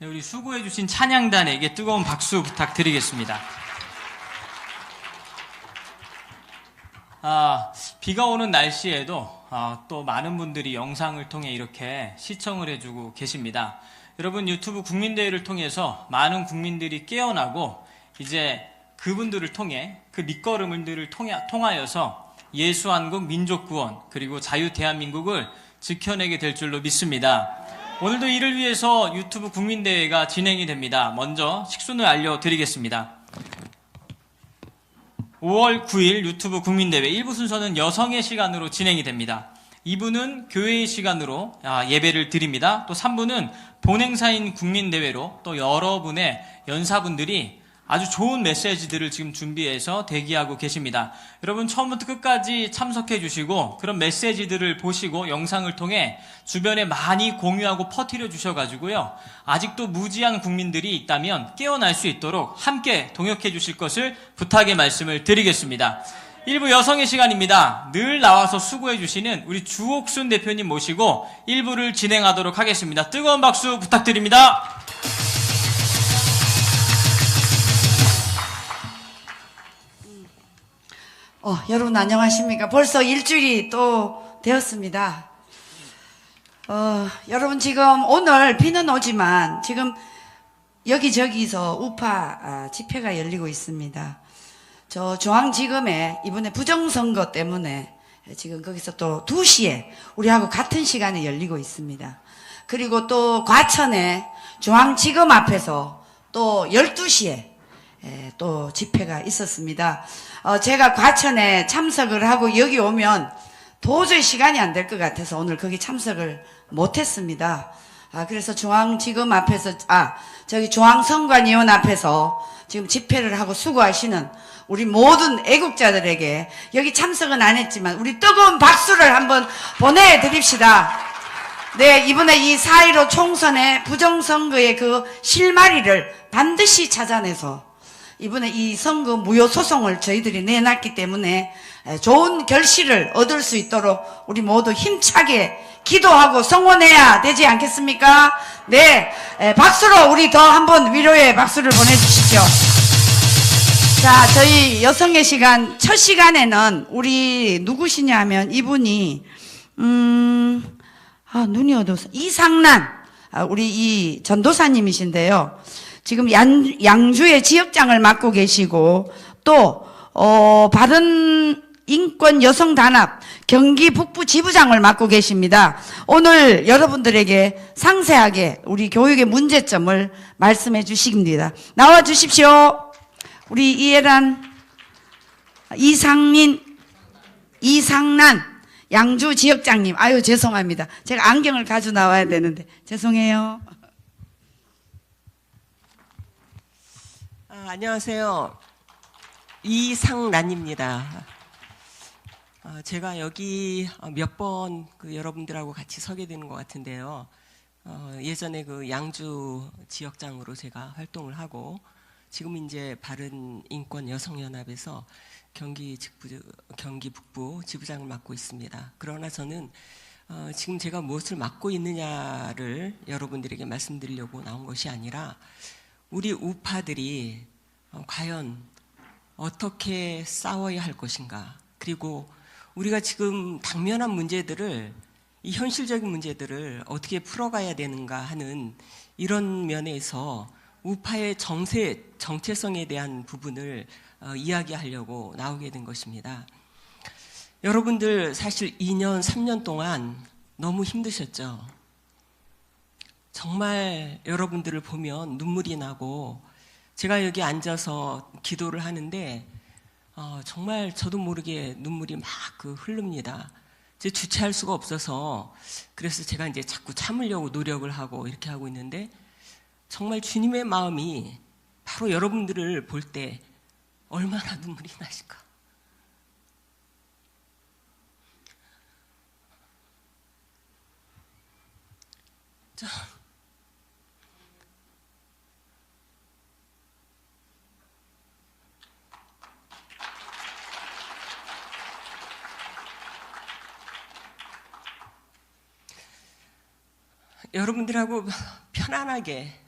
네, 우리 수고해주신 찬양단에게 뜨거운 박수 부탁드리겠습니다. 비가 오는 날씨에도 또 많은 분들이 영상을 통해 이렇게 시청을 해주고 계십니다. 여러분, 유튜브 국민대회를 통해서 많은 국민들이 깨어나고 이제 그분들을 통해 그 밑거름들을 통하여서 예수한국 민족구원 그리고 자유 대한민국을 지켜내게 될 줄로 믿습니다. 오늘도 이를 위해서 유튜브 국민대회가 진행이 됩니다. 먼저 식순을 알려드리겠습니다. 5월 9일 유튜브 국민대회 1부 순서는 여성의 시간으로 진행이 됩니다. 2부는 교회의 시간으로 예배를 드립니다. 또 3부는 본행사인 국민대회로 또 여러분의 연사분들이 아주 좋은 메시지들을 지금 준비해서 대기하고 계십니다. 여러분, 처음부터 끝까지 참석해 주시고 그런 메시지들을 보시고 영상을 통해 주변에 많이 공유하고 퍼뜨려 주셔가지고요, 아직도 무지한 국민들이 있다면 깨어날 수 있도록 함께 동역해 주실 것을 부탁의 말씀을 드리겠습니다. 1부 여성의 시간입니다. 늘 나와서 수고해 주시는 우리 주옥순 대표님 모시고 1부를 진행하도록 하겠습니다. 뜨거운 박수 부탁드립니다. 여러분 안녕하십니까? 벌써 일주일이 또 되었습니다. 여러분, 지금 오늘 비는 오지만 지금 여기저기서 우파 집회가 열리고 있습니다. 저 중앙지검에 이번에 부정선거 때문에 지금 거기서 또 2시에 우리하고 같은 시간에 열리고 있습니다. 그리고 또 과천에 중앙지검 앞에서 또 12시에 또 집회가 있었습니다. 제가 과천에 참석을 하고 여기 오면 도저히 시간이 안 될 것 같아서 오늘 거기 참석을 못했습니다. 그래서 중앙지검 앞에서, 저기 중앙선관위원 앞에서 지금 집회를 하고 수고하시는 우리 모든 애국자들에게 여기 참석은 안 했지만 우리 뜨거운 박수를 한번 보내드립시다. 네, 이번에 이 4.15 총선의 부정선거의 그 실마리를 반드시 찾아내서 이번에 이 선거 무효 소송을 저희들이 내놨기 때문에 좋은 결실을 얻을 수 있도록 우리 모두 힘차게 기도하고 성원해야 되지 않겠습니까? 네, 박수로 우리 더 한번 위로의 박수를 보내주시죠. 자, 저희 여성의 시간 첫 시간에는 우리 누구시냐 하면 이분이 눈이 어두워서 이상란 우리 이 전도사님이신데요. 지금 양주의 지역장을 맡고 계시고 또 바른인권여성단합 경기 북부 지부장을 맡고 계십니다. 오늘 여러분들에게 상세하게 우리 교육의 문제점을 말씀해 주십니다. 나와 주십시오. 우리 이해란, 이상란 양주 지역장님. 아유, 죄송합니다. 제가 안경을 가지고 나와야 되는데 죄송해요. 안녕하세요. 이상란입니다. 제가 여기 몇 번 여러분들하고 같이 서게 되는 것 같은데요. 예전에 그 양주 지역장으로 제가 활동을 하고 지금 이제 바른인권여성연합에서 경기 북부 지부장을 맡고 있습니다. 그러나 저는 지금 제가 무엇을 맡고 있느냐를 여러분들에게 말씀드리려고 나온 것이 아니라 우리 우파들이 과연 어떻게 싸워야 할 것인가, 그리고 우리가 지금 당면한 문제들을, 이 현실적인 문제들을 어떻게 풀어가야 되는가 하는 이런 면에서 우파의 정체성에 대한 부분을 이야기하려고 나오게 된 것입니다. 여러분들 사실 2년, 3년 동안 너무 힘드셨죠? 정말 여러분들을 보면 눈물이 나고, 제가 여기 앉아서 기도를 하는데 정말 저도 모르게 눈물이 막 흐릅니다. 이제 주체할 수가 없어서 그래서 제가 이제 자꾸 참으려고 노력을 하고 이렇게 하고 있는데, 정말 주님의 마음이 바로 여러분들을 볼 때 얼마나 눈물이 나실까. 자, 여러분들하고 편안하게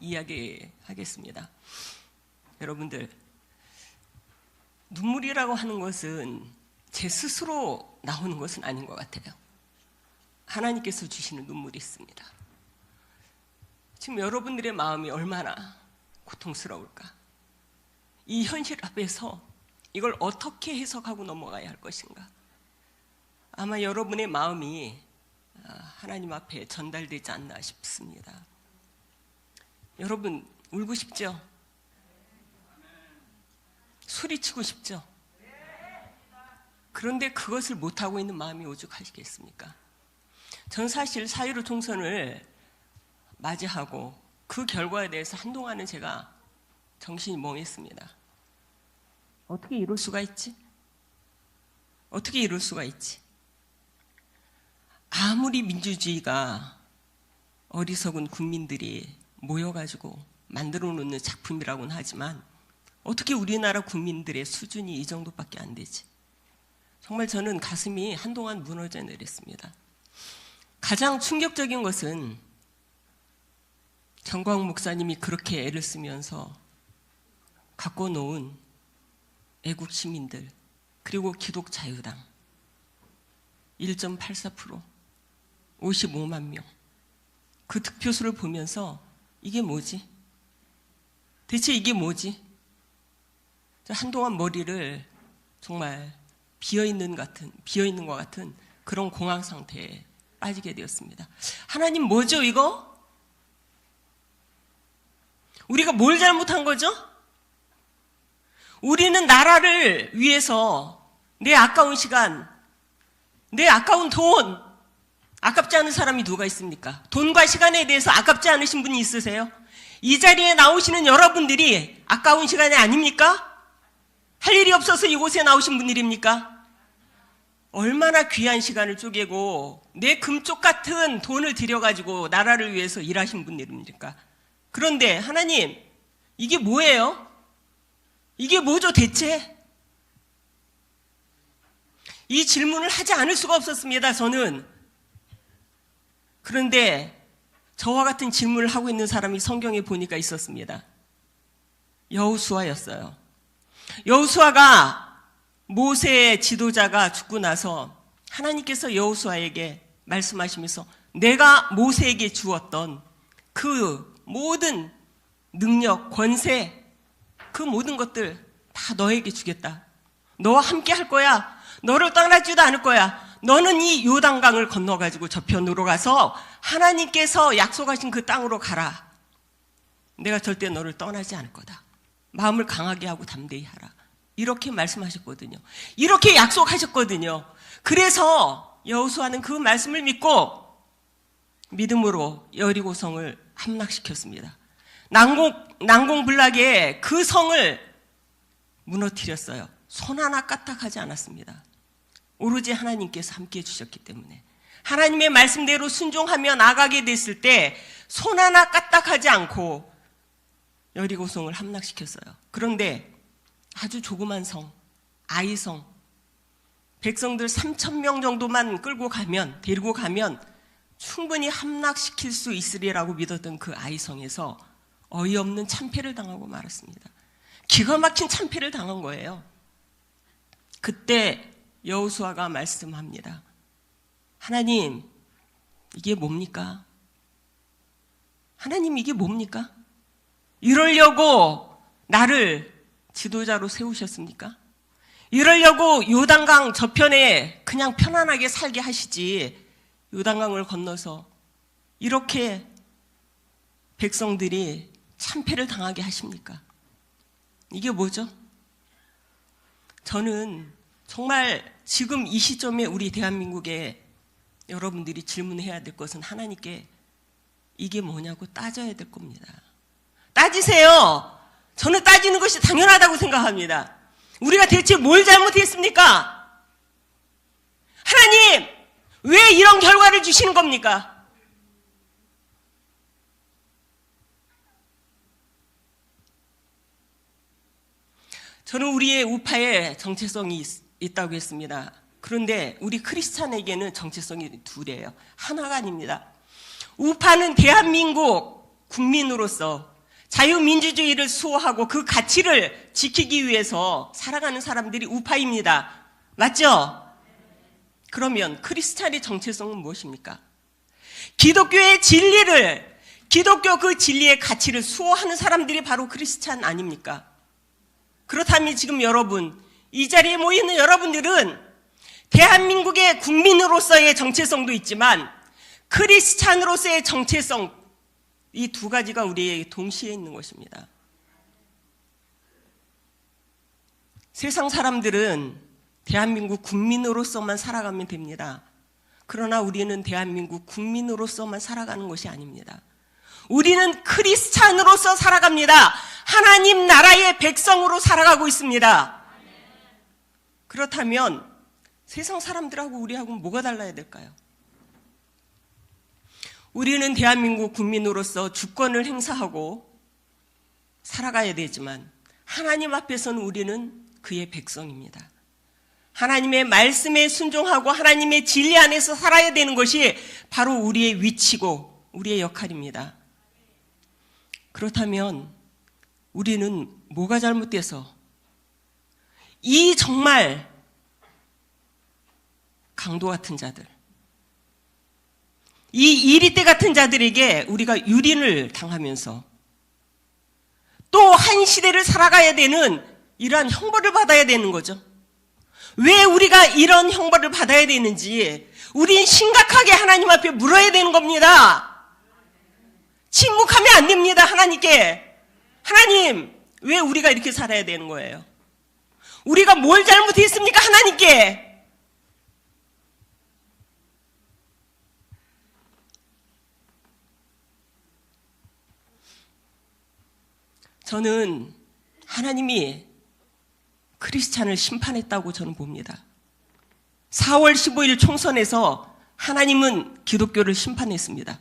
이야기하겠습니다. 여러분들, 눈물이라고 하는 것은 제 스스로 나오는 것은 아닌 것 같아요. 하나님께서 주시는 눈물이 있습니다. 지금 여러분들의 마음이 얼마나 고통스러울까? 이 현실 앞에서 이걸 어떻게 해석하고 넘어가야 할 것인가? 아마 여러분의 마음이 하나님 앞에 전달되지 않나 싶습니다. 여러분, 울고 싶죠? 소리치고 싶죠? 그런데 그것을 못하고 있는 마음이 오죽하시겠습니까? 전 사실 4.15 총선을 맞이하고 그 결과에 대해서 한동안은 제가 정신이 멍했습니다. 어떻게 이럴 수가 있지? 어떻게 이럴 수가 있지? 아무리 민주주의가 어리석은 국민들이 모여가지고 만들어 놓는 작품이라고는 하지만 어떻게 우리나라 국민들의 수준이 이 정도밖에 안 되지? 정말 저는 가슴이 한동안 무너져 내렸습니다. 가장 충격적인 것은 정광훈 목사님이 그렇게 애를 쓰면서 갖고 놓은 애국 시민들 그리고 기독자유당 1.84% 55만 명 그 득표수를 보면서 이게 뭐지? 대체 이게 뭐지? 한동안 머리를 정말 비어있는 것 같은 그런 공황 상태에 빠지게 되었습니다. 하나님 뭐죠 이거? 우리가 뭘 잘못한 거죠? 우리는 나라를 위해서 내 아까운 시간, 내 아까운 돈, 아깝지 않은 사람이 누가 있습니까? 돈과 시간에 대해서 아깝지 않으신 분이 있으세요? 이 자리에 나오시는 여러분들이 아까운 시간이 아닙니까? 할 일이 없어서 이곳에 나오신 분들입니까? 얼마나 귀한 시간을 쪼개고 내 금쪽 같은 돈을 들여가지고 나라를 위해서 일하신 분들입니까? 그런데 하나님, 이게 뭐예요? 이게 뭐죠 대체? 이 질문을 하지 않을 수가 없었습니다, 저는. 그런데 저와 같은 질문을 하고 있는 사람이 성경에 보니까 있었습니다. 여호수아였어요. 여호수아가 모세의 지도자가 죽고 나서 하나님께서 여호수아에게 말씀하시면서 내가 모세에게 주었던 그 모든 능력, 권세, 그 모든 것들 다 너에게 주겠다. 너와 함께 할 거야. 너를 떠나지도 않을 거야. 너는 이 요단강을 건너가지고 저편으로 가서 하나님께서 약속하신 그 땅으로 가라. 내가 절대 너를 떠나지 않을 거다. 마음을 강하게 하고 담대히 하라. 이렇게 말씀하셨거든요. 이렇게 약속하셨거든요. 그래서 여호수아는 그 말씀을 믿고 믿음으로 여리고성을 함락시켰습니다. 난공불락에 그 성을 무너뜨렸어요. 손 하나 까딱하지 않았습니다. 오로지 하나님께서 함께 해주셨기 때문에 하나님의 말씀대로 순종하며 나가게 됐을 때 손 하나 까딱하지 않고 여리고성을 함락시켰어요. 그런데 아주 조그만 성, 아이성, 백성들 3,000명 정도만 데리고 가면 충분히 함락시킬 수 있으리라고 믿었던 그 아이성에서 어이없는 참패를 당하고 말았습니다. 기가 막힌 참패를 당한 거예요. 그때 여호수아가 말씀합니다. 하나님, 이게 뭡니까? 하나님, 이게 뭡니까? 이러려고 나를 지도자로 세우셨습니까? 이러려고 요단강 저편에 그냥 편안하게 살게 하시지 요단강을 건너서 이렇게 백성들이 참패를 당하게 하십니까? 이게 뭐죠? 저는 정말 지금 이 시점에 우리 대한민국에 여러분들이 질문해야 될 것은 하나님께 이게 뭐냐고 따져야 될 겁니다. 따지세요. 저는 따지는 것이 당연하다고 생각합니다. 우리가 대체 뭘 잘못했습니까? 하나님, 왜 이런 결과를 주시는 겁니까? 저는 우리의 우파에 정체성이 있다고 했습니다. 그런데 우리 크리스찬에게는 정체성이 둘이에요. 하나가 아닙니다. 우파는 대한민국 국민으로서 자유민주주의를 수호하고 그 가치를 지키기 위해서 살아가는 사람들이 우파입니다. 맞죠? 그러면 크리스찬의 정체성은 무엇입니까? 기독교의 진리를, 기독교 그 진리의 가치를 수호하는 사람들이 바로 크리스찬 아닙니까? 그렇다면 지금 여러분, 이 자리에 모이는 여러분들은 대한민국의 국민으로서의 정체성도 있지만 크리스찬으로서의 정체성, 이 두 가지가 우리에게 동시에 있는 것입니다. 세상 사람들은 대한민국 국민으로서만 살아가면 됩니다. 그러나 우리는 대한민국 국민으로서만 살아가는 것이 아닙니다. 우리는 크리스찬으로서 살아갑니다. 하나님 나라의 백성으로 살아가고 있습니다. 그렇다면 세상 사람들하고 우리하고는 뭐가 달라야 될까요? 우리는 대한민국 국민으로서 주권을 행사하고 살아가야 되지만 하나님 앞에서는 우리는 그의 백성입니다. 하나님의 말씀에 순종하고 하나님의 진리 안에서 살아야 되는 것이 바로 우리의 위치고 우리의 역할입니다. 그렇다면 우리는 뭐가 잘못돼서 이 정말 강도 같은 자들, 이 이리떼 같은 자들에게 우리가 유린을 당하면서 또 한 시대를 살아가야 되는 이러한 형벌을 받아야 되는 거죠. 왜 우리가 이런 형벌을 받아야 되는지 우린 심각하게 하나님 앞에 물어야 되는 겁니다. 침묵하면 안 됩니다. 하나님께. 하나님, 왜 우리가 이렇게 살아야 되는 거예요? 우리가 뭘 잘못했습니까? 하나님께. 저는 하나님이 크리스찬을 심판했다고 저는 봅니다. 4월 15일 총선에서 하나님은 기독교를 심판했습니다.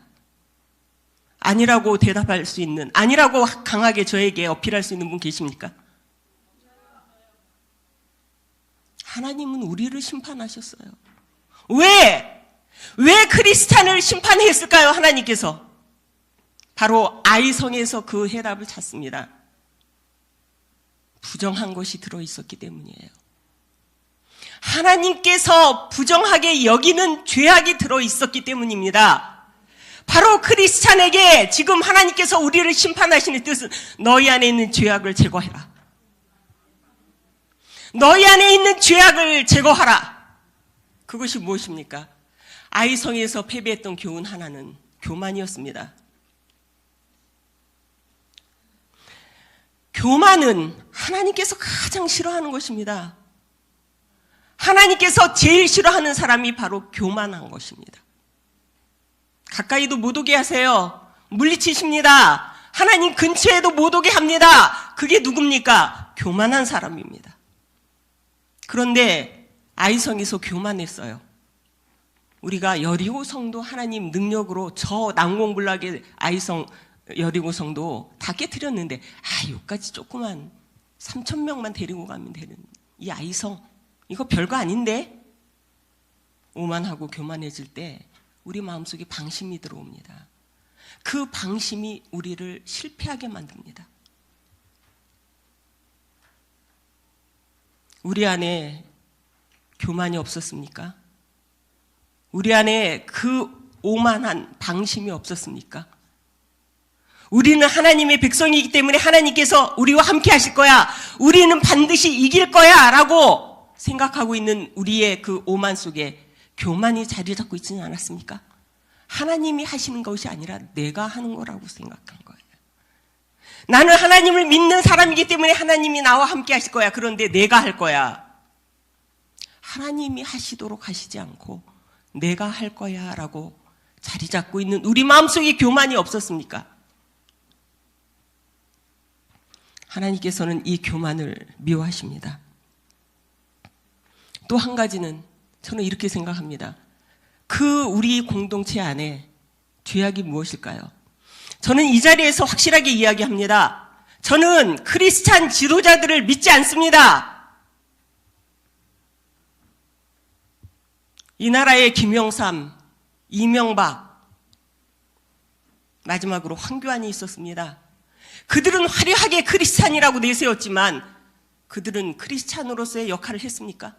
아니라고 대답할 수 있는, 아니라고 강하게 저에게 어필할 수 있는 분 계십니까? 하나님은 우리를 심판하셨어요. 왜 크리스찬을 심판했을까요? 하나님께서. 바로 아이성에서 그 해답을 찾습니다. 부정한 것이 들어있었기 때문이에요. 하나님께서 부정하게 여기는 죄악이 들어있었기 때문입니다. 바로 크리스찬에게 지금 하나님께서 우리를 심판하시는 뜻은 너희 안에 있는 죄악을 제거해라. 너희 안에 있는 죄악을 제거하라. 그것이 무엇입니까? 아이성에서 패배했던 교훈 하나는 교만이었습니다. 교만은 하나님께서 가장 싫어하는 것입니다. 하나님께서 제일 싫어하는 사람이 바로 교만한 것입니다. 가까이도 못 오게 하세요. 물리치십니다. 하나님 근처에도 못 오게 합니다. 그게 누굽니까? 교만한 사람입니다. 그런데 아이성에서 교만했어요. 우리가 여리고 성도 하나님 능력으로 저 난공불락의 아이성 여리고 성도 다 깨트렸는데 여기까지 조그만 3,000명만 데리고 가면 되는 이 아이성, 이거 별거 아닌데? 오만하고 교만해질 때 우리 마음속에 방심이 들어옵니다. 그 방심이 우리를 실패하게 만듭니다. 우리 안에 교만이 없었습니까? 우리 안에 그 오만한 방심이 없었습니까? 우리는 하나님의 백성이기 때문에 하나님께서 우리와 함께 하실 거야. 우리는 반드시 이길 거야. 라고 생각하고 있는 우리의 그 오만 속에 교만이 자리 잡고 있지는 않았습니까? 하나님이 하시는 것이 아니라 내가 하는 거라고 생각한 거예요. 나는 하나님을 믿는 사람이기 때문에 하나님이 나와 함께 하실 거야. 그런데 내가 할 거야. 하나님이 하시도록 하시지 않고 내가 할 거야 라고 자리 잡고 있는 우리 마음속에 교만이 없었습니까? 하나님께서는 이 교만을 미워하십니다. 또 한 가지는 저는 이렇게 생각합니다. 그 우리 공동체 안에 죄악이 무엇일까요? 저는 이 자리에서 확실하게 이야기합니다. 저는 크리스찬 지도자들을 믿지 않습니다. 이 나라의 김영삼, 이명박, 마지막으로 황교안이 있었습니다. 그들은 화려하게 크리스찬이라고 내세웠지만 그들은 크리스찬으로서의 역할을 했습니까?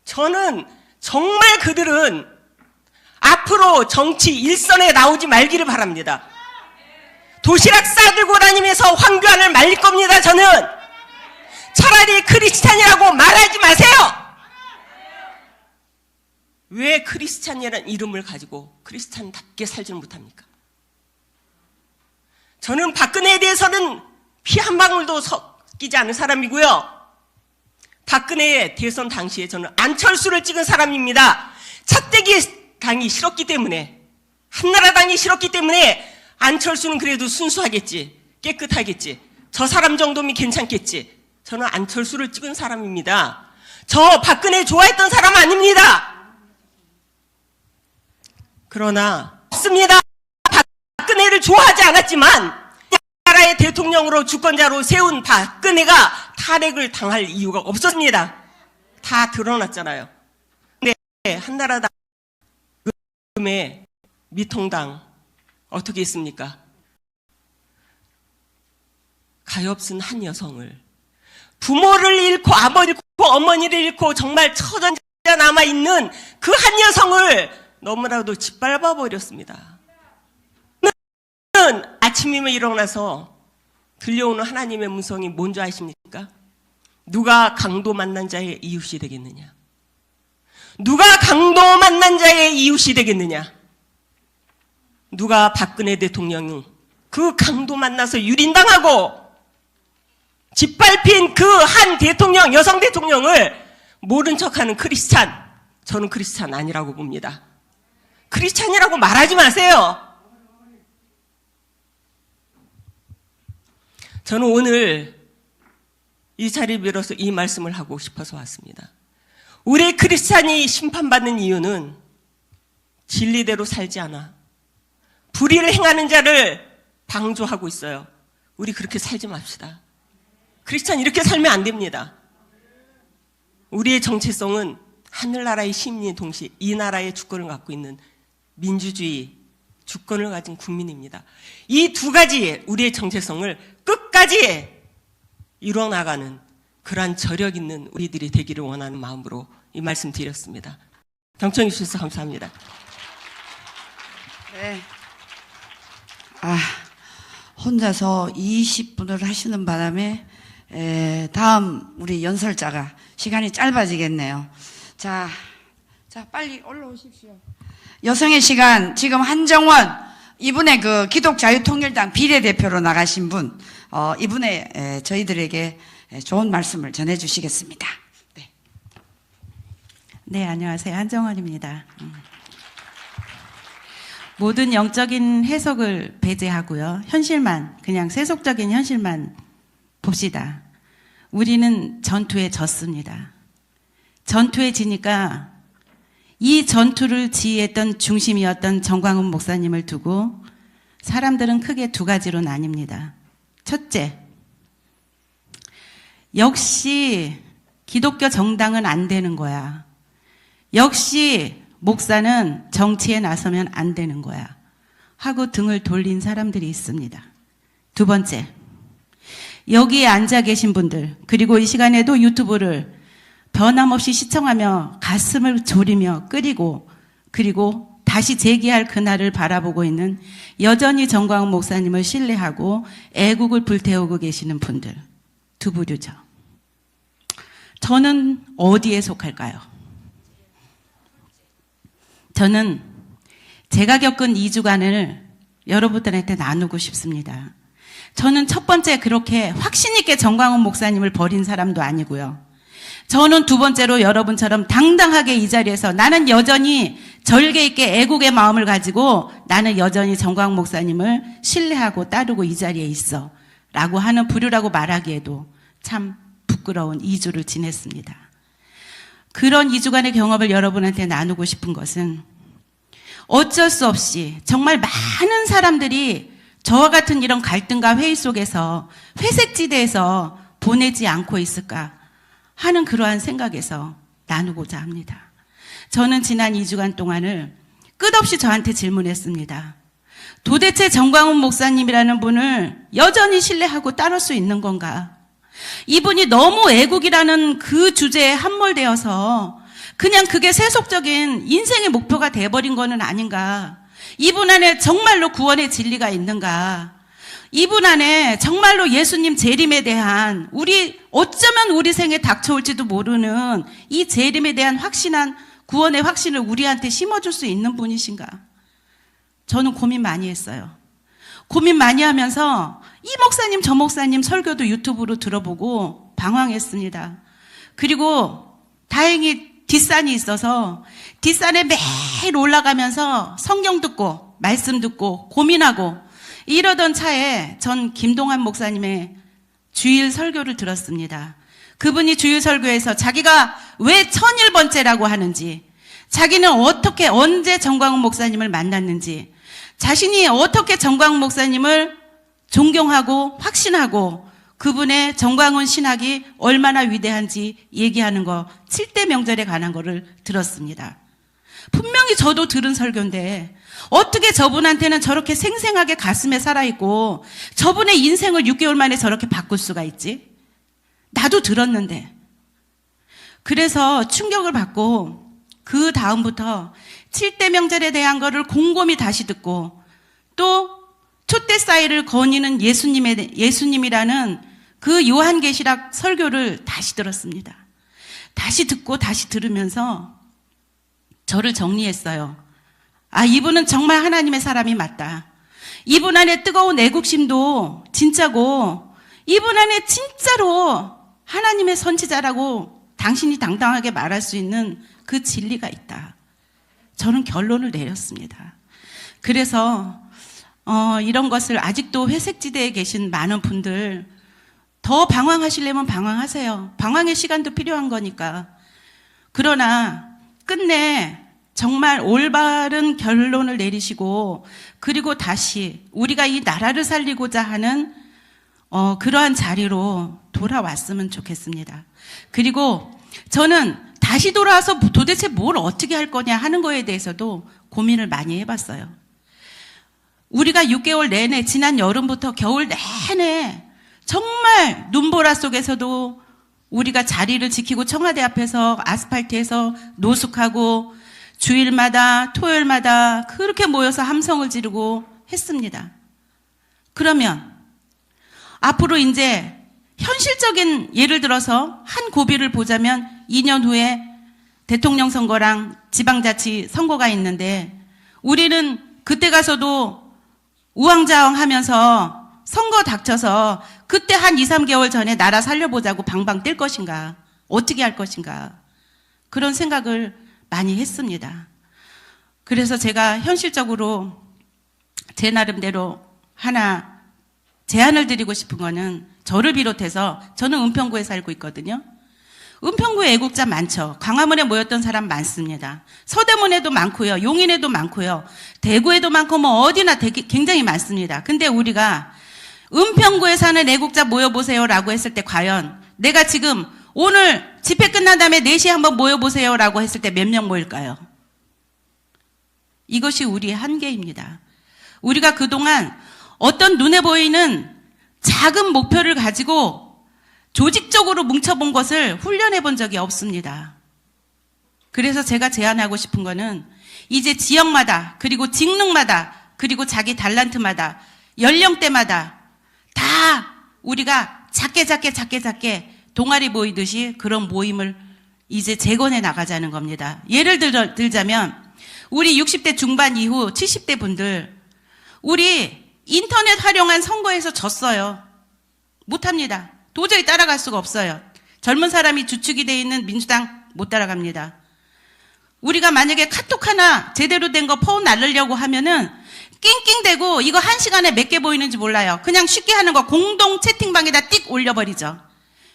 저는 정말 그들은 앞으로 정치 일선에 나오지 말기를 바랍니다. 도시락 싸들고 다니면서 황교안을 말릴 겁니다. 저는 차라리 크리스찬이라고 말하지 마세요. 왜 크리스찬이라는 이름을 가지고 크리스찬답게 살지 못합니까? 저는 박근혜에 대해서는 피 한 방울도 섞이지 않은 사람이고요. 박근혜의 대선 당시에 저는 안철수를 찍은 사람입니다. 차떼기 당이 싫었기 때문에, 한나라당이 싫었기 때문에 안철수는 그래도 순수하겠지, 깨끗하겠지, 저 사람 정도면 괜찮겠지. 저는 안철수를 찍은 사람입니다. 저 박근혜 좋아했던 사람 아닙니다. 그러나 없습니다. 박근혜를 좋아하지 않았지만 나라의 대통령으로 주권자로 세운 박근혜가 탄핵을 당할 이유가 없었습니다. 다 드러났잖아요. 근데 한나라당, 금의 미통당 어떻게 했습니까? 가엾은 한 여성을, 부모를 잃고 아버지를 잃고 어머니를 잃고 정말 처전자 남아있는 그 한 여성을 너무나도 짓밟아 버렸습니다. 아침이면 일어나서 들려오는 하나님의 음성이 뭔지 아십니까? 누가 강도 만난 자의 이웃이 되겠느냐? 누가 강도 만난 자의 이웃이 되겠느냐? 누가 박근혜 대통령이 그 강도 만나서 유린당하고 짓밟힌 그 한 대통령, 여성 대통령을 모른 척하는 크리스찬, 저는 크리스찬 아니라고 봅니다. 크리스찬이라고 말하지 마세요. 저는 오늘 이 자리를 빌어서 이 말씀을 하고 싶어서 왔습니다. 우리 크리스찬이 심판받는 이유는 진리대로 살지 않아 불의를 행하는 자를 방조하고 있어요. 우리 그렇게 살지 맙시다. 크리스찬 이렇게 살면 안 됩니다. 우리의 정체성은 하늘나라의 시민인 동시에 이 나라의 주권을 갖고 있는 민주주의 주권을 가진 국민입니다. 이 두 가지 우리의 정체성을 끝까지 이뤄나가는 그러한 저력 있는 우리들이 되기를 원하는 마음으로 이 말씀 드렸습니다. 경청해 주셔서 감사합니다. 네. 혼자서 20분을 하시는 바람에 다음 우리 연설자가 시간이 짧아지겠네요. 자, 빨리 올라오십시오. 여성의 시간, 지금 한정원, 이분의 그 기독자유통일당 비례대표로 나가신 분, 이분의 저희들에게 좋은 말씀을 전해주시겠습니다. 네. 네, 안녕하세요. 한정원입니다. 모든 영적인 해석을 배제하고요. 현실만, 그냥 세속적인 현실만 봅시다. 우리는 전투에 졌습니다. 전투에 지니까 이 전투를 지휘했던 중심이었던 정광훈 목사님을 두고 사람들은 크게 두 가지로 나뉩니다. 첫째, 역시 기독교 정당은 안 되는 거야. 역시 목사는 정치에 나서면 안 되는 거야. 하고 등을 돌린 사람들이 있습니다. 두 번째, 여기에 앉아 계신 분들, 그리고 이 시간에도 유튜브를 변함없이 시청하며 가슴을 졸이며 끓이고, 그리고 다시 재기할 그날을 바라보고 있는 여전히 정광훈 목사님을 신뢰하고 애국을 불태우고 계시는 분들, 두 부류죠. 저는 어디에 속할까요? 저는 제가 겪은 2주간을 여러분들한테 나누고 싶습니다. 저는 첫 번째 그렇게 확신 있게 정광훈 목사님을 버린 사람도 아니고요. 저는 두 번째로 여러분처럼 당당하게 이 자리에서 나는 여전히 절개 있게 애국의 마음을 가지고 나는 여전히 정광훈 목사님을 신뢰하고 따르고 이 자리에 있어 라고 하는 부류라고 말하기에도 참 부끄러운 2주를 지냈습니다. 그런 2주간의 경험을 여러분한테 나누고 싶은 것은 어쩔 수 없이 정말 많은 사람들이 저와 같은 이런 갈등과 회의 속에서 회색지대에서 보내지 않고 있을까 하는 그러한 생각에서 나누고자 합니다. 저는 지난 2주간 동안을 끝없이 저한테 질문했습니다. 도대체 정광훈 목사님이라는 분을 여전히 신뢰하고 따를 수 있는 건가? 이분이 너무 애국이라는 그 주제에 함몰되어서 그냥 그게 세속적인 인생의 목표가 돼버린 거는 아닌가? 이분 안에 정말로 구원의 진리가 있는가? 이분 안에 정말로 예수님 재림에 대한 어쩌면 우리 생에 닥쳐올지도 모르는 이 재림에 대한 확신한 구원의 확신을 우리한테 심어줄 수 있는 분이신가? 저는 고민 많이 했어요. 고민 많이 하면서 이 목사님 저 목사님 설교도 유튜브로 들어보고 방황했습니다. 그리고 다행히 뒷산이 있어서 뒷산에 매일 올라가면서 성경 듣고 말씀 듣고 고민하고 이러던 차에 전 김동환 목사님의 주일 설교를 들었습니다. 그분이 주일 설교에서 자기가 왜 1001번째라고 하는지, 자기는 어떻게 언제 정광훈 목사님을 만났는지, 자신이 어떻게 정광훈 목사님을 존경하고 확신하고 그분의 정광훈 신학이 얼마나 위대한지 얘기하는 거 7대 명절에 관한 거를 들었습니다. 분명히 저도 들은 설교인데 어떻게 저분한테는 저렇게 생생하게 가슴에 살아있고 저분의 인생을 6개월 만에 저렇게 바꿀 수가 있지? 나도 들었는데. 그래서 충격을 받고 그 다음부터 7대 명절에 대한 거를 곰곰이 다시 듣고 또 촛대사이를 거니는 예수님이라는 그 요한계시락 설교를 다시 들었습니다. 다시 듣고 다시 들으면서 저를 정리했어요. 아, 이분은 정말 하나님의 사람이 맞다. 이분 안에 뜨거운 애국심도 진짜고 이분 안에 진짜로 하나님의 선지자라고 당신이 당당하게 말할 수 있는 그 진리가 있다. 저는 결론을 내렸습니다. 그래서 이런 것을 아직도 회색지대에 계신 많은 분들 더 방황하시려면 방황하세요. 방황의 시간도 필요한 거니까. 그러나 끝내 정말 올바른 결론을 내리시고 그리고 다시 우리가 이 나라를 살리고자 하는 그러한 자리로 돌아왔으면 좋겠습니다. 그리고 저는 다시 돌아와서 도대체 뭘 어떻게 할 거냐 하는 거에 대해서도 고민을 많이 해봤어요. 우리가 6개월 내내 지난 여름부터 겨울 내내 정말 눈보라 속에서도 우리가 자리를 지키고 청와대 앞에서 아스팔트에서 노숙하고 주일마다 토요일마다 그렇게 모여서 함성을 지르고 했습니다. 그러면 앞으로 이제 현실적인 예를 들어서 한 고비를 보자면 2년 후에 대통령 선거랑 지방자치 선거가 있는데 우리는 그때 가서도 우왕좌왕하면서 선거 닥쳐서 그때 한 2, 3개월 전에 나라 살려보자고 방방 뛸 것인가, 어떻게 할 것인가 그런 생각을 많이 했습니다. 그래서 제가 현실적으로 제 나름대로 하나 제안을 드리고 싶은 거는 저를 비롯해서 저는 은평구에 살고 있거든요. 은평구에 애국자 많죠. 광화문에 모였던 사람 많습니다. 서대문에도 많고요. 용인에도 많고요. 대구에도 많고 뭐 어디나 굉장히 많습니다. 근데 우리가 은평구에 사는 애국자 모여보세요라고 했을 때 과연 내가 지금 오늘 집회 끝난 다음에 4시에 한번 모여보세요라고 했을 때 몇 명 모일까요? 이것이 우리의 한계입니다. 우리가 그동안 어떤 눈에 보이는 작은 목표를 가지고 조직적으로 뭉쳐본 것을 훈련해 본 적이 없습니다. 그래서 제가 제안하고 싶은 거는 이제 지역마다 그리고 직능마다 그리고 자기 달란트마다 연령대마다 다 우리가 작게 동아리 모이듯이 그런 모임을 이제 재건해 나가자는 겁니다. 예를 들자면 우리 60대 중반 이후 70대 분들 우리 인터넷 활용한 선거에서 졌어요. 못합니다. 도저히 따라갈 수가 없어요. 젊은 사람이 주축이 돼 있는 민주당 못 따라갑니다. 우리가 만약에 카톡 하나 제대로 된 거 퍼 날리려고 하면은 낑낑대고 이거 1시간에 몇 개 보이는지 몰라요. 그냥 쉽게 하는 거 공동 채팅방에다 띡 올려버리죠.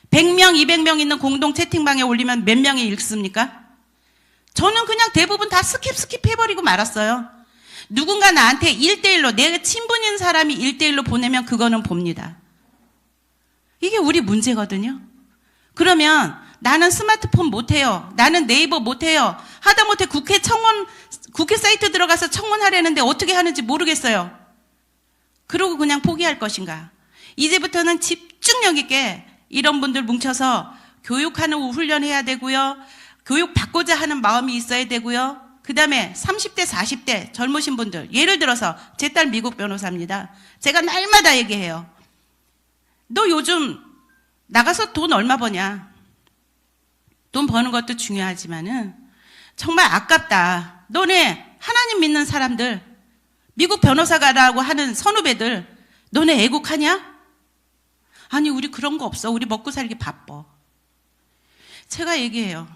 100명, 200명 있는 공동 채팅방에 올리면 몇 명이 읽습니까? 저는 그냥 대부분 다 스킵 해버리고 말았어요. 누군가 나한테 1대1로 내 친분인 사람이 1대1로 보내면 그거는 봅니다. 이게 우리 문제거든요. 그러면 나는 스마트폰 못해요. 나는 네이버 못해요. 하다못해 국회 사이트 들어가서 청원하려는데 어떻게 하는지 모르겠어요. 그러고 그냥 포기할 것인가? 이제부터는 집중력 있게 이런 분들 뭉쳐서 교육하는 훈련해야 되고요. 교육 받고자 하는 마음이 있어야 되고요. 그 다음에 30대, 40대 젊으신 분들, 예를 들어서 제 딸 미국 변호사입니다. 제가 날마다 얘기해요. 너 요즘 나가서 돈 얼마 버냐? 돈 버는 것도 중요하지만은 정말 아깝다. 너네 하나님 믿는 사람들, 미국 변호사가라고 하는 선후배들, 너네 애국하냐? 아니, 우리 그런 거 없어. 우리 먹고 살기 바빠. 제가 얘기해요.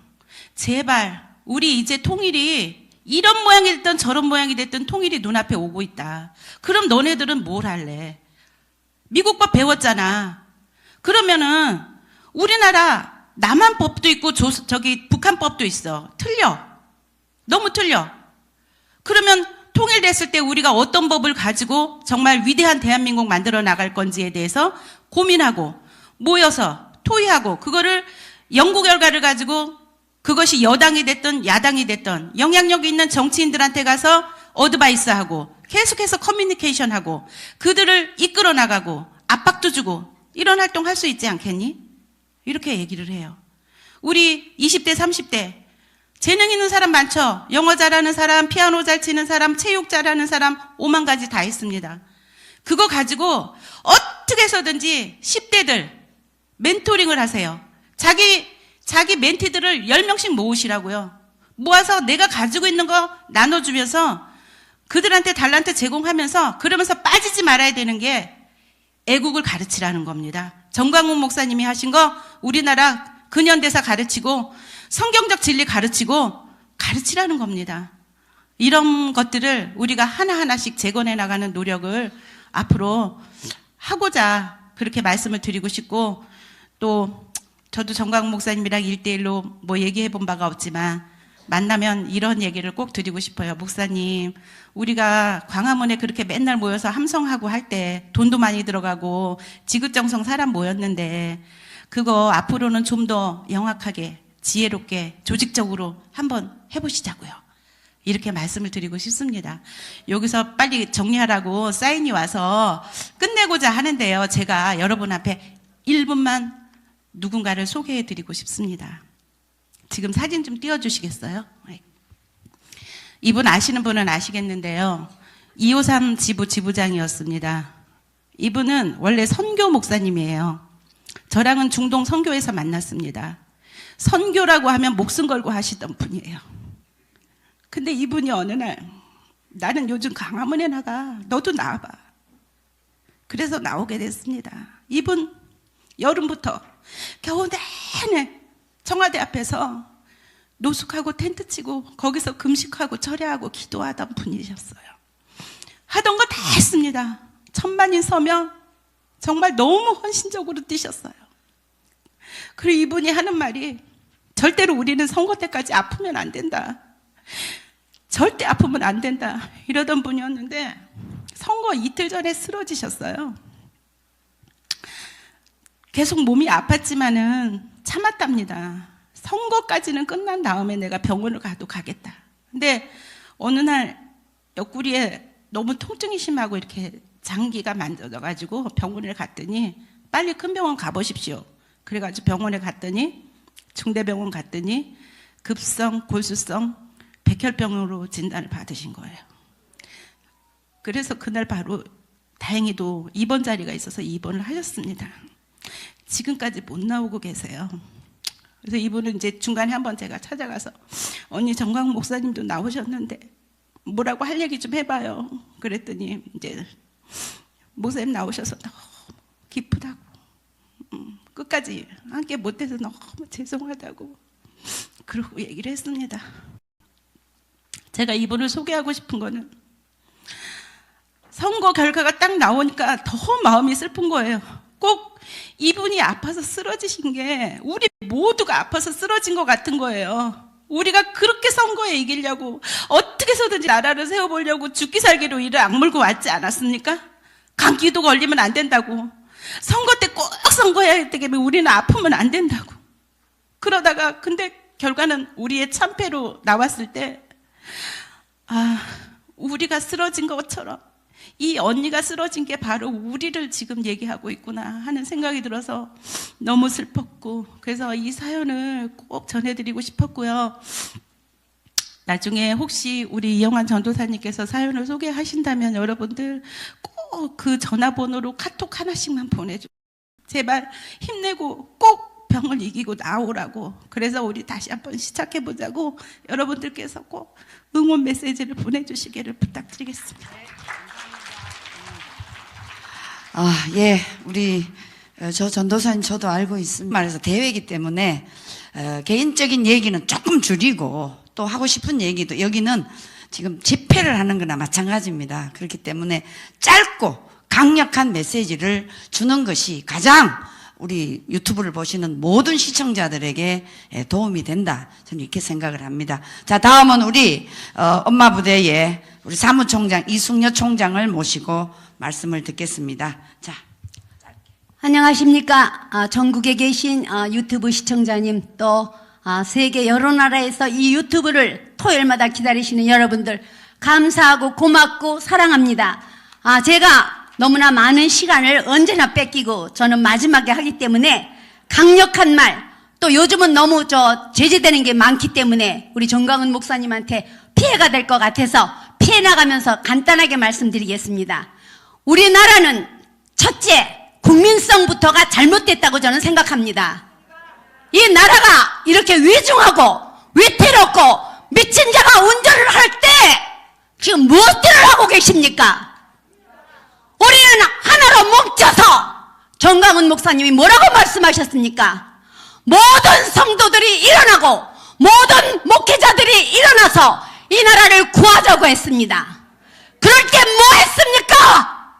제발 우리 이제 통일이 이런 모양이 됐든 저런 모양이 됐든 통일이 눈앞에 오고 있다. 그럼 너네들은 뭘 할래? 미국법 배웠잖아. 그러면은 우리나라 남한 법도 있고 북한 법도 있어. 틀려. 너무 틀려. 그러면 통일됐을 때 우리가 어떤 법을 가지고 정말 위대한 대한민국 만들어 나갈 건지에 대해서 고민하고 모여서 토의하고 그거를 연구 결과를 가지고 그것이 여당이 됐든 야당이 됐든 영향력 있는 정치인들한테 가서 어드바이스하고 계속해서 커뮤니케이션하고 그들을 이끌어 나가고 압박도 주고 이런 활동 할 수 있지 않겠니? 이렇게 얘기를 해요. 우리 20대, 30대 재능 있는 사람 많죠? 영어 잘하는 사람, 피아노 잘 치는 사람, 체육 잘하는 사람 5만 가지 다 있습니다. 그거 가지고 어떻게 해서든지 10대들 멘토링을 하세요. 자기 멘티들을 10명씩 모으시라고요. 모아서 내가 가지고 있는 거 나눠주면서 그들한테 달란트 제공하면서 그러면서 빠지지 말아야 되는 게 애국을 가르치라는 겁니다. 정광훈 목사님이 하신 거 우리나라 근현대사 가르치고 성경적 진리 가르치라는 겁니다. 이런 것들을 우리가 하나하나씩 재건해 나가는 노력을 앞으로 하고자 그렇게 말씀을 드리고 싶고 또 저도 정광훈 목사님이랑 1대1로 뭐 얘기해 본 바가 없지만 만나면 이런 얘기를 꼭 드리고 싶어요. 목사님, 우리가 광화문에 그렇게 맨날 모여서 함성하고 할 때 돈도 많이 들어가고 지긋정성 사람 모였는데 그거 앞으로는 좀 더 영악하게 지혜롭게 조직적으로 한번 해보시자고요. 이렇게 말씀을 드리고 싶습니다. 여기서 빨리 정리하라고 사인이 와서 끝내고자 하는데요. 제가 여러분 앞에 1분만 누군가를 소개해 드리고 싶습니다. 지금 사진 좀 띄워주시겠어요? 이분 아시는 분은 아시겠는데요. 253 지부 지부장이었습니다. 이분은 원래 선교 목사님이에요. 저랑은 중동 선교에서 만났습니다. 선교라고 하면 목숨 걸고 하시던 분이에요. 근데 이분이 어느 날 나는 요즘 광화문에 나가. 너도 나와봐. 그래서 나오게 됐습니다. 이분 여름부터 겨우 내내 청와대 앞에서 노숙하고 텐트 치고 거기서 금식하고 철야하고 기도하던 분이셨어요. 하던 거 다 했습니다. 1000만인 서명 정말 너무 헌신적으로 뛰셨어요. 그리고 이분이 하는 말이 절대로 우리는 선거 때까지 아프면 안 된다. 절대 아프면 안 된다. 이러던 분이었는데 선거 이틀 전에 쓰러지셨어요. 계속 몸이 아팠지만은 참았답니다. 선거까지는 끝난 다음에 내가 병원을 가겠다. 근데 어느 날 옆구리에 너무 통증이 심하고 이렇게 장기가 만져져가지고 병원을 갔더니 빨리 큰 병원 가보십시오. 그래가지고 병원에 갔더니 중대병원 갔더니 급성 골수성 백혈병으로 진단을 받으신 거예요. 그래서 그날 바로 다행히도 입원 자리가 있어서 입원을 하셨습니다. 지금까지 못 나오고 계세요. 그래서 이분은 이제 중간에 한번 제가 찾아가서 언니 정광훈 목사님도 나오셨는데 뭐라고 할 얘기 좀 해봐요. 그랬더니 이제 목사님 나오셔서 너무 기쁘다고 끝까지 함께 못해서 너무 죄송하다고 그러고 얘기를 했습니다. 제가 이분을 소개하고 싶은 거는 선거 결과가 딱 나오니까 더 마음이 슬픈 거예요. 꼭 이분이 아파서 쓰러지신 게 우리 모두가 아파서 쓰러진 것 같은 거예요. 우리가 그렇게 선거에 이기려고 어떻게 해서든지 나라를 세워보려고 죽기 살기로 이를 악물고 왔지 않았습니까? 감기도 걸리면 안 된다고. 선거 때 꼭 선거해야 되기 때문에 우리는 아프면 안 된다고. 그러다가 근데 결과는 우리의 참패로 나왔을 때 우리가 쓰러진 것처럼 이 언니가 쓰러진 게 바로 우리를 지금 얘기하고 있구나 하는 생각이 들어서 너무 슬펐고, 그래서 이 사연을 꼭 전해드리고 싶었고요. 나중에 혹시 우리 이영환 전도사님께서 사연을 소개하신다면 여러분들 꼭 그 전화번호로 카톡 하나씩만 보내줘. 제발 힘내고 꼭 병을 이기고 나오라고. 그래서 우리 다시 한번 시작해보자고 여러분들께서 꼭 응원 메시지를 보내주시기를 부탁드리겠습니다. 예, 우리 저 전도사님 저도 알고 있습니다. 말해서 대회이기 때문에 개인적인 얘기는 조금 줄이고 또 하고 싶은 얘기도, 여기는 지금 집회를 하는 거나 마찬가지입니다. 그렇기 때문에 짧고 강력한 메시지를 주는 것이 가장 우리 유튜브를 보시는 모든 시청자들에게 도움이 된다, 저는 이렇게 생각을 합니다. 자, 다음은 우리 엄마 부대의 우리 사무총장 이숙녀 총장을 모시고 말씀을 듣겠습니다. 자, 안녕하십니까. 전국에 계신 유튜브 시청자님, 또 세계 여러 나라에서 이 유튜브를 토요일마다 기다리시는 여러분들, 감사하고 고맙고 사랑합니다. 제가 너무나 많은 시간을 언제나 뺏기고 저는 마지막에 하기 때문에 강력한 말, 또 요즘은 너무 제재되는 게 많기 때문에 우리 정광훈 목사님한테 피해가 될 것 같아서 피해 나가면서 간단하게 말씀드리겠습니다. 우리나라는 첫째, 국민성부터가 잘못됐다고 저는 생각합니다. 이 나라가 이렇게 위중하고 위태롭고 미친 자가 운전을 할 때 지금 무엇들을 하고 계십니까? 우리는 하나로 뭉쳐서, 정강훈 목사님이 뭐라고 말씀하셨습니까? 모든 성도들이 일어나고 모든 목회자들이 일어나서 이 나라를 구하자고 했습니다. 그럴 때 뭐 했습니까?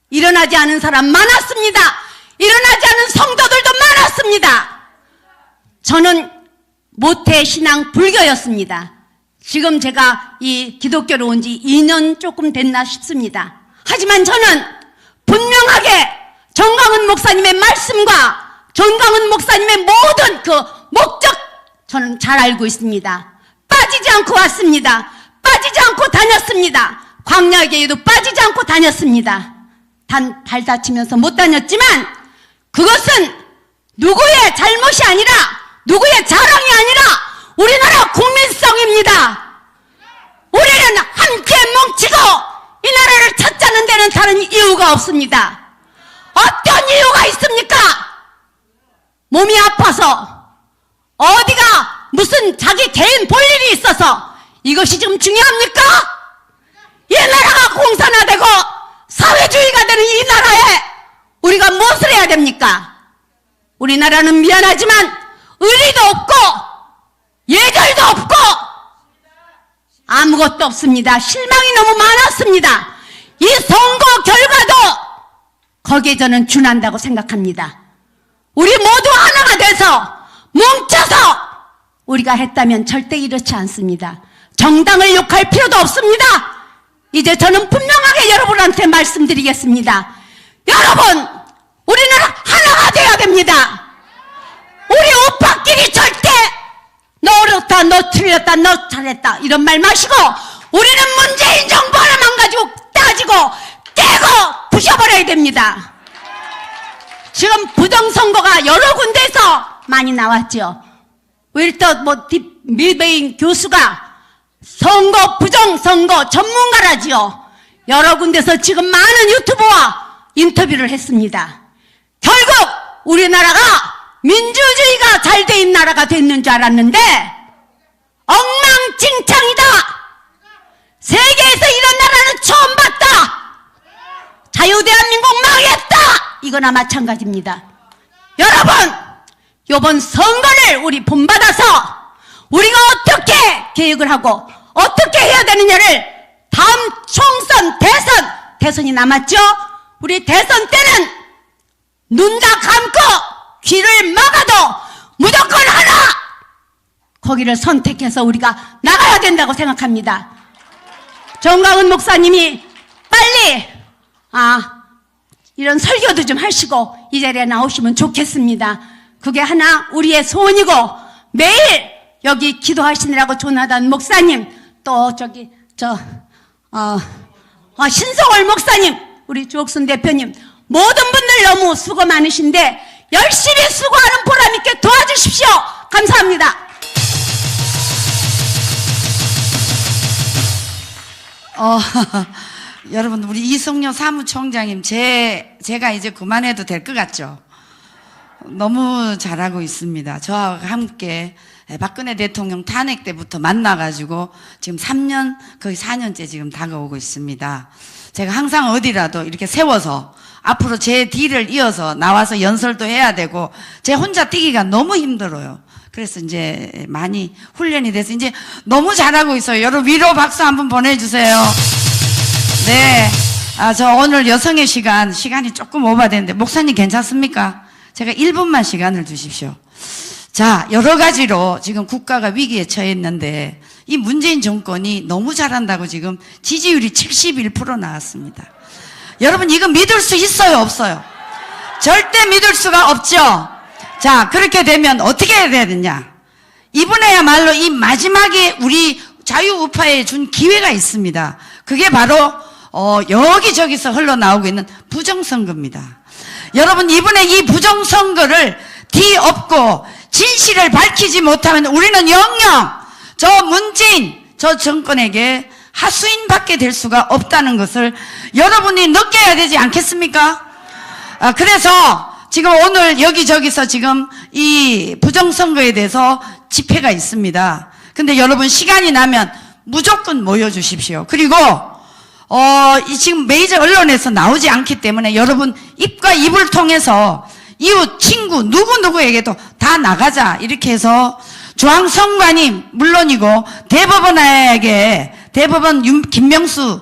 일어나지 않은 사람 많았습니다. 일어나지 않은 성도들도 많았습니다. 저는 모태신앙 불교였습니다. 지금 제가 이 기독교로 온 지 2년 조금 됐나 싶습니다. 하지만 저는 분명하게 정광훈 목사님의 말씀과 정광훈 목사님의 모든 그 목적, 저는 잘 알고 있습니다. 빠지지 않고 왔습니다. 빠지지 않고 다녔습니다. 광야에도 빠지지 않고 다녔습니다. 단 발 다치면서 못 다녔지만 그것은 누구의 잘못이 아니라, 누구의 자랑이 아니라 우리나라 국민성입니다. 우리는 함께 뭉치고 이 나라를 찾자는 데는 다른 이유가 없습니다. 어떤 이유가 있습니까? 몸이 아파서, 어디가 무슨 자기 개인 볼 일이 있어서 이것이 지금 중요합니까? 이 나라가 공산화되고 사회주의가 되는 이 나라에 우리가 무엇을 해야 됩니까? 우리나라는 미안하지만 의리도 없고 예절도 없고 아무것도 없습니다. 실망이 너무 많았습니다. 이 선거 결과도 거기에 저는 준한다고 생각합니다. 우리 모두 하나가 돼서 뭉쳐서 우리가 했다면 절대 이렇지 않습니다. 정당을 욕할 필요도 없습니다. 이제 저는 분명하게 여러분한테 말씀드리겠습니다. 여러분, 우리나라 하나가 돼야 됩니다. 우리 오빠끼리 절대 너 어렵다, 너 틀렸다, 너 잘했다 이런 말 마시고, 우리는 문재인 정부 하나만 가지고 따지고 깨고 부셔버려야 됩니다. 지금 부정선거가 여러 군데에서 많이 나왔죠. 윌터 밀베인 교수가 선거 부정선거 전문가라지요. 여러 군데서 지금 많은 유튜버와 인터뷰를 했습니다. 결국 우리나라가 민주주의가 잘 돼 있는 나라가 됐는 줄 알았는데 엉망진창이다. 세계에서 이런 나라는 처음 봤다. 자유대한민국 망했다. 이거나 마찬가지입니다. 여러분, 이번 선거를 우리 본받아서 우리가 어떻게 계획을 하고 어떻게 해야 되느냐를 다음 총선, 대선이 남았죠? 우리 대선 때는 눈 다 감고 귀를 막아도 무조건 하나! 거기를 선택해서 우리가 나가야 된다고 생각합니다. 정광훈 목사님이 빨리 이런 설교도 좀 하시고 이 자리에 나오시면 좋겠습니다. 그게 하나 우리의 소원이고, 매일 여기 기도하시느라고 조나단 목사님, 또 신성월 목사님, 우리 주옥순 대표님, 모든 분들 너무 수고 많으신데 열심히 수고하는 보람 있게 도와주십시오. 감사합니다. 여러분, 우리 이성녀 사무총장님, 제가 이제 그만해도 될 것 같죠? 너무 잘하고 있습니다. 저와 함께 박근혜 대통령 탄핵 때부터 만나가지고 지금 3년, 거의 4년째 지금 다가오고 있습니다. 제가 항상 어디라도 이렇게 세워서 앞으로 제 뒤를 이어서 나와서 연설도 해야 되고, 제 혼자 뛰기가 너무 힘들어요. 그래서 이제 많이 훈련이 돼서 이제 너무 잘하고 있어요. 여러분 위로 박수 한번 보내주세요. 네. 저 오늘 여성의 시간이 조금 오버됐는데, 목사님 괜찮습니까? 제가 1분만 시간을 주십시오. 자, 여러 가지로 지금 국가가 위기에 처해 있는데, 이 문재인 정권이 너무 잘한다고 지금 지지율이 71% 나왔습니다. 여러분, 이거 믿을 수 있어요, 없어요? 절대 믿을 수가 없죠? 자, 그렇게 되면 어떻게 해야 되느냐? 이번에야말로 이 마지막에 우리 자유우파에 준 기회가 있습니다. 그게 바로 여기저기서 흘러나오고 있는 부정선거입니다. 여러분, 이번에 이 부정선거를 뒤엎고 진실을 밝히지 못하면 우리는 영영 저 문재인 저 정권에게 하수인밖에 될 수가 없다는 것을 여러분이 느껴야 되지 않겠습니까? 그래서 지금 오늘 여기저기서 지금 이 부정선거에 대해서 집회가 있습니다. 근데 여러분, 시간이 나면 무조건 모여주십시오. 그리고 이 지금 메이저 언론에서 나오지 않기 때문에 여러분 입과 입을 통해서 이웃, 친구, 누구에게도 다 나가자, 이렇게 해서 중앙선관위 물론이고 대법원 김명수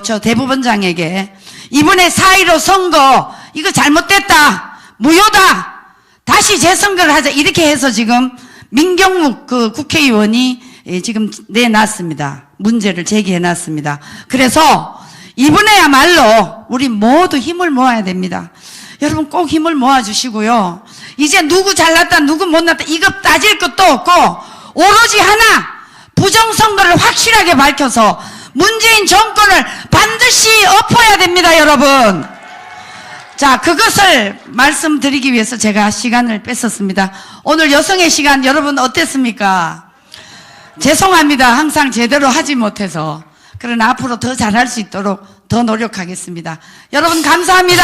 저 대법원장에게 이번에 4.15 선거 이거 잘못됐다, 무효다, 다시 재선거를 하자, 이렇게 해서 지금 민경욱 그 국회의원이 지금 내놨습니다. 문제를 제기해놨습니다. 그래서 이번에야말로 우리 모두 힘을 모아야 됩니다. 여러분 꼭 힘을 모아주시고요. 이제 누구 잘났다 누구 못났다 이거 따질 것도 없고, 오로지 하나, 부정선거를 확실하게 밝혀서 문재인 정권을 반드시 엎어야 됩니다, 여러분. 자, 그것을 말씀드리기 위해서 제가 시간을 뺐었습니다. 오늘 여성의 시간 여러분 어땠습니까? 죄송합니다. 항상 제대로 하지 못해서. 그러나 앞으로 더 잘할 수 있도록 더 노력하겠습니다. 여러분 감사합니다.